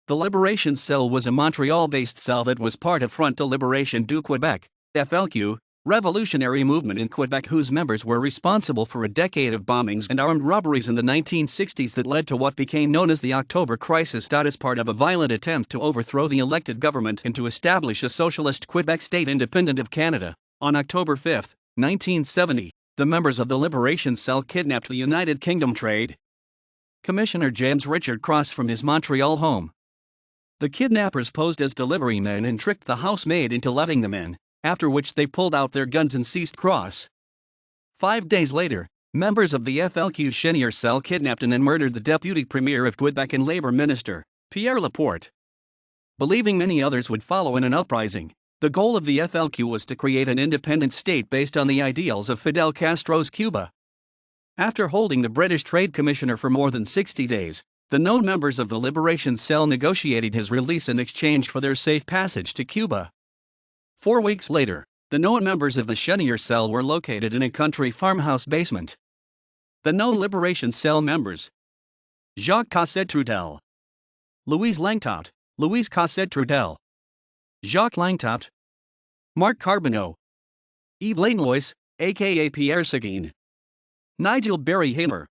The Liberation Cell was a Montreal-based cell that was part of Front de Libération du Québec, FLQ, revolutionary movement in Quebec whose members were responsible for a decade of bombings and armed robberies in the 1960s that led to what became known as the October Crisis. As part of a violent attempt to overthrow the elected government and to establish a socialist Quebec state independent of Canada, on October 5, 1970, the members of the Liberation Cell kidnapped the United Kingdom Trade Commissioner James Richard Cross from his Montreal home. The kidnappers posed as deliverymen and tricked the housemaid into letting them in, after which they pulled out their guns and seized Cross. 5 days later, members of the FLQ's Chenier Cell kidnapped and then murdered the Deputy Premier of Quebec and Labour Minister, Pierre Laporte. Believing many others would follow in an uprising, the goal of the FLQ was to create an independent state based on the ideals of Fidel Castro's Cuba. After holding the British Trade Commissioner for more than 60 days, the known members of the Liberation Cell negotiated his release in exchange for their safe passage to Cuba. 4 weeks later, the known members of the Chenier Cell were located in a country farmhouse basement. The known Liberation Cell members: Jacques Causset-Trudel, Louise Langtot, Louise Causset-Trudel, Jacques Langtot, Marc Carbonneau, Yves Langlois, aka Pierre Seguin, Nigel Barry Hamer,